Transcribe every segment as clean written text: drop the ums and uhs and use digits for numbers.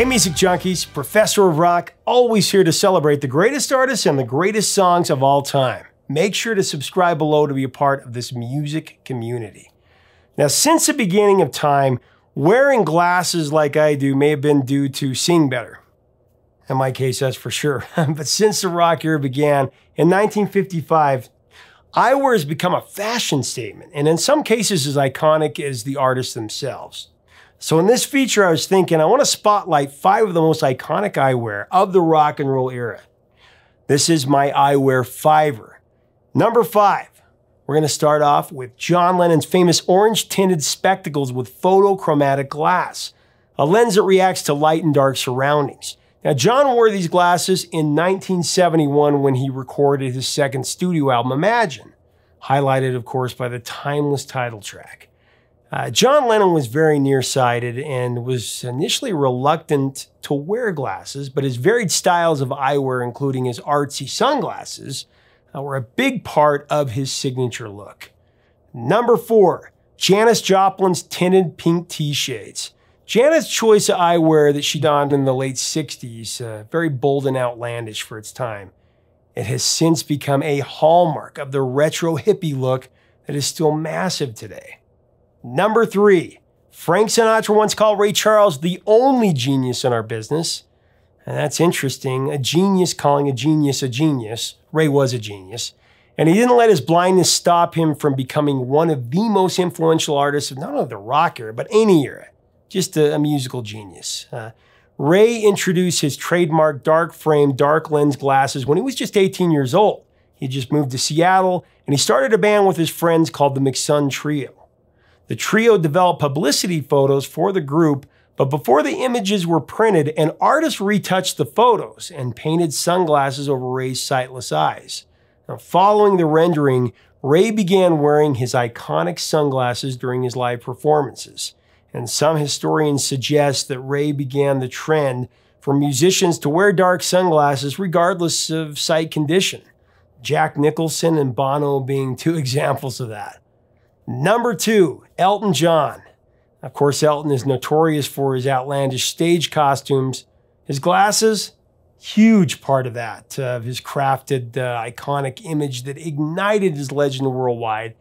Hey music junkies, Professor of Rock, always here to celebrate the greatest artists and the greatest songs of all time. Make sure to subscribe below to be a part of this music community. Now, since the beginning of time, wearing glasses like I do may have been due to seeing better. In my case, that's for sure. But since the rock era began in 1955, eyewear has become a fashion statement, and in some cases as iconic as the artists themselves. So in this feature, I was thinking I want to spotlight 5 of the most iconic eyewear of the rock and roll era. This is my eyewear 5er. Number 5, we're going to start off with John Lennon's famous orange-tinted spectacles with photochromatic glass, a lens that reacts to light and dark surroundings. Now, John wore these glasses in 1971 when he recorded his second studio album, Imagine, highlighted, of course, by the timeless title track. John Lennon was very nearsighted and was initially reluctant to wear glasses, but his varied styles of eyewear, including his artsy sunglasses, were a big part of his signature look. Number 4, Janis Joplin's tinted pink T-shades. Janis' choice of eyewear that she donned in the late 60s, very bold and outlandish for its time. It has since become a hallmark of the retro hippie look that is still massive today. Number 3, Frank Sinatra once called Ray Charles the only genius in our business. And that's interesting, a genius calling a genius a genius. Ray was a genius. And he didn't let his blindness stop him from becoming one of the most influential artists of not only the rock era, but any era. Just a musical genius. Ray introduced his trademark dark frame, dark lens glasses when he was just 18 years old. He just moved to Seattle, and he started a band with his friends called the McSun Trio. The trio developed publicity photos for the group, but before the images were printed, an artist retouched the photos and painted sunglasses over Ray's sightless eyes. Now, following the rendering, Ray began wearing his iconic sunglasses during his live performances. And some historians suggest that Ray began the trend for musicians to wear dark sunglasses regardless of sight condition. Jack Nicholson and Bono being 2 examples of that. Number 2, Elton John. Of course, Elton is notorious for his outlandish stage costumes. His glasses, huge part of that, of his crafted, iconic image that ignited his legend worldwide.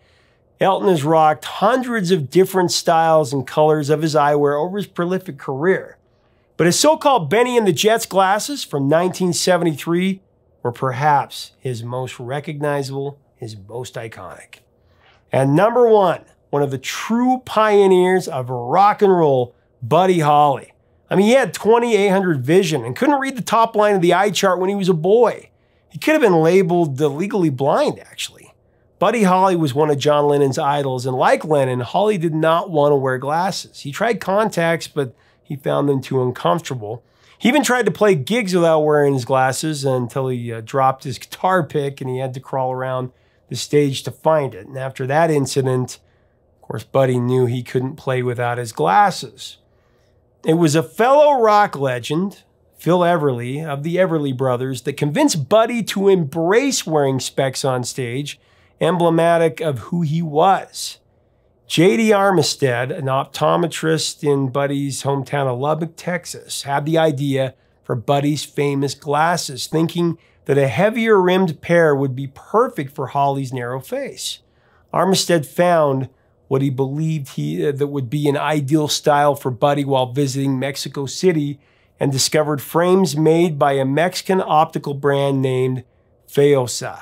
Elton has rocked hundreds of different styles and colors of his eyewear over his prolific career. But his so-called Benny and the Jets glasses from 1973 were perhaps his most recognizable, his most iconic. And number 1, one of the true pioneers of rock and roll, Buddy Holly. I mean, he had 20/800 vision and couldn't read the top line of the eye chart when he was a boy. He could have been labeled legally blind, actually. Buddy Holly was one of John Lennon's idols, and like Lennon, Holly did not want to wear glasses. He tried contacts, but he found them too uncomfortable. He even tried to play gigs without wearing his glasses until he dropped his guitar pick and he had to crawl around the stage to find it. And after that incident, of course, Buddy knew he couldn't play without his glasses. It was a fellow rock legend, Phil Everly, of the Everly Brothers, that convinced Buddy to embrace wearing specs on stage, emblematic of who he was. J.D. Armistead, an optometrist in Buddy's hometown of Lubbock, Texas, had the idea for Buddy's famous glasses, thinking that a heavier rimmed pair would be perfect for Holly's narrow face. Armistead found what he believed that would be an ideal style for Buddy while visiting Mexico City and discovered frames made by a Mexican optical brand named Feosa.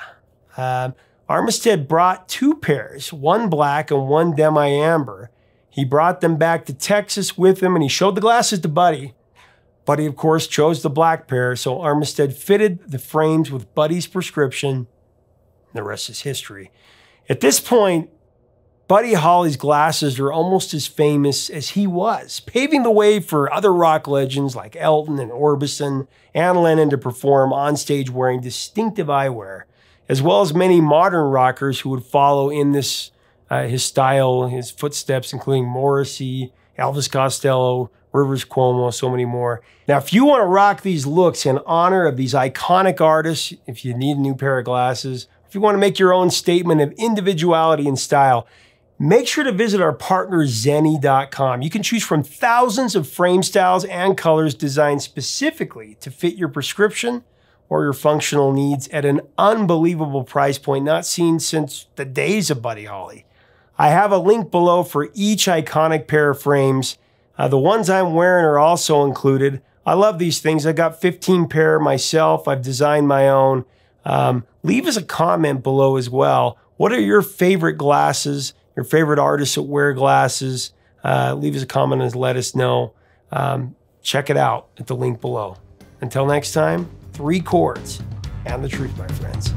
Armistead brought 2 pairs, one black and one demi-amber. He brought them back to Texas with him and he showed the glasses to Buddy. Buddy, of course, chose the black pair, so Armistead fitted the frames with Buddy's prescription. The rest is history. At this point, Buddy Holly's glasses are almost as famous as he was, paving the way for other rock legends like Elton and Orbison and Lennon to perform on stage wearing distinctive eyewear, as well as many modern rockers who would follow in this his style, his footsteps, including Morrissey, Elvis Costello, Rivers Cuomo, so many more. Now, if you want to rock these looks in honor of these iconic artists, if you need a new pair of glasses, if you want to make your own statement of individuality and style, make sure to visit our partner Zenni.com. You can choose from thousands of frame styles and colors designed specifically to fit your prescription or your functional needs at an unbelievable price point not seen since the days of Buddy Holly. I have a link below for each iconic pair of frames. The ones I'm wearing are also included. I love these things. I got 15 pair myself. I've designed my own. Leave us a comment below as well. What are your favorite glasses? Your favorite artists that wear glasses? Leave us a comment and let us know. Check it out at the link below. Until next time, 3 chords and the truth, my friends.